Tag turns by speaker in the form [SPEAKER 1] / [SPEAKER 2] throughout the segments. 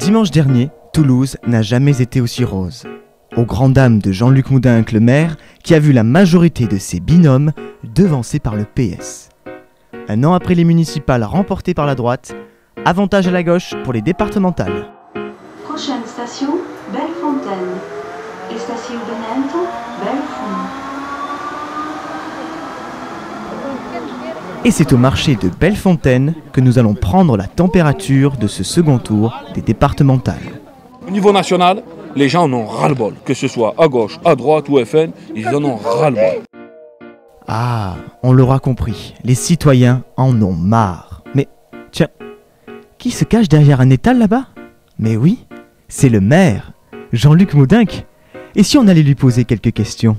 [SPEAKER 1] Dimanche dernier, Toulouse n'a jamais été aussi rose. Aux grandes dames de Jean-Luc Moudenc, le maire, qui a vu la majorité de ses binômes devancés par le PS. Un an après les municipales remportées par la droite, avantage à la gauche pour les départementales.
[SPEAKER 2] Prochaine station, Bellefontaine. Estación Benento, Bellefond.
[SPEAKER 1] Et c'est au marché de Bellefontaine que nous allons prendre la température de ce second tour des départementales.
[SPEAKER 3] Au niveau national, les gens en ont ras-le-bol, que ce soit à gauche, à droite ou FN, ils en ont ras-le-bol.
[SPEAKER 1] Ah, on l'aura compris, les citoyens en ont marre. Mais tiens, qui se cache derrière un étal là-bas? Mais oui, c'est le maire, Jean-Luc Moudenc. Et si on allait lui poser quelques questions?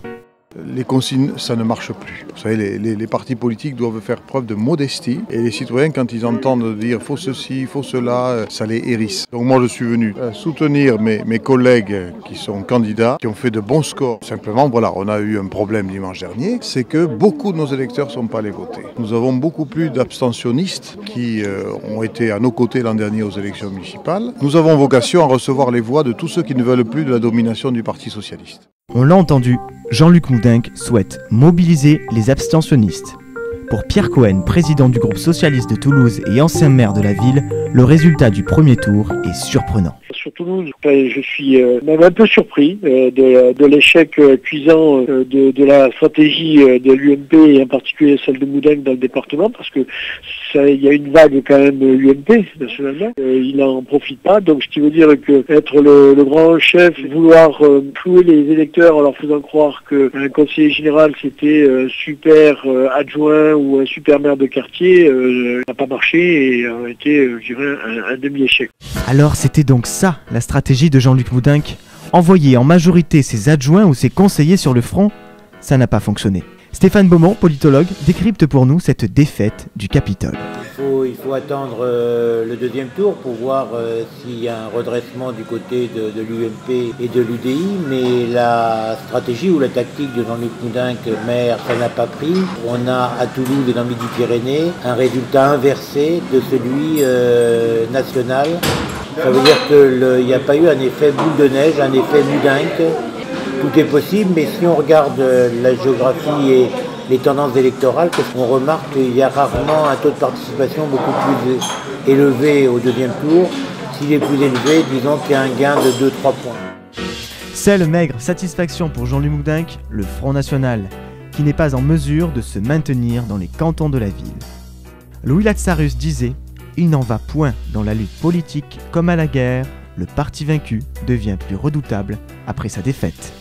[SPEAKER 4] Les consignes, ça ne marche plus. Vous savez, les partis politiques doivent faire preuve de modestie et les citoyens, quand ils entendent dire « faut ceci, faut cela », ça les hérisse. Donc moi, je suis venu soutenir mes collègues qui sont candidats, qui ont fait de bons scores. Simplement, voilà, on a eu un problème dimanche dernier, c'est que beaucoup de nos électeurs ne sont pas allés voter. Nous avons beaucoup plus d'abstentionnistes qui ont été à nos côtés l'an dernier aux élections municipales. Nous avons vocation à recevoir les voix de tous ceux qui ne veulent plus de la domination du Parti socialiste.
[SPEAKER 1] On l'a entendu, Jean-Luc Moudenc souhaite mobiliser les abstentionnistes. Pour Pierre Cohen, président du groupe socialiste de Toulouse et ancien maire de la ville, le résultat du premier tour est surprenant.
[SPEAKER 5] Sur Toulouse, je suis même un peu surpris de l'échec cuisant de la stratégie de l'UMP et en particulier celle de Moudenc dans le département, parce que il y a une vague quand même UMP nationalement. Il n'en profite pas, donc ce qui veut dire que être le grand chef, vouloir clouer les électeurs en leur faisant croire qu'un conseiller général c'était un super adjoint ou un super maire de quartier n'a pas marché et a été, je dirais, un demi-échec.
[SPEAKER 1] Alors c'était donc ça la stratégie de Jean-Luc Moudenc? Envoyer en majorité ses adjoints ou ses conseillers sur le front? Ça n'a pas fonctionné. Stéphane Beaumont, politologue, décrypte pour nous cette défaite du Capitole.
[SPEAKER 6] Il faut attendre le deuxième tour pour voir s'il y a un redressement du côté de l'UMP et de l'UDI, mais la stratégie ou la tactique de Jean-Luc Moudenc, maire, ça n'a pas pris. On a à Toulouse et dans Midi-Pyrénées un résultat inversé de celui national. Ça veut dire qu'il n'y a pas eu un effet boule de neige, un effet Moudenc. Tout est possible, mais si on regarde la géographie et les tendances électorales, on remarque qu'il y a rarement un taux de participation beaucoup plus élevé au deuxième tour. S'il est plus élevé, disons qu'il y a un gain de 2-3 points.
[SPEAKER 1] Seule maigre satisfaction pour Jean-Luc Moudenc, le Front National, qui n'est pas en mesure de se maintenir dans les cantons de la ville. Louis Latsarus disait « Il n'en va point dans la lutte politique comme à la guerre, le parti vaincu devient plus redoutable après sa défaite ».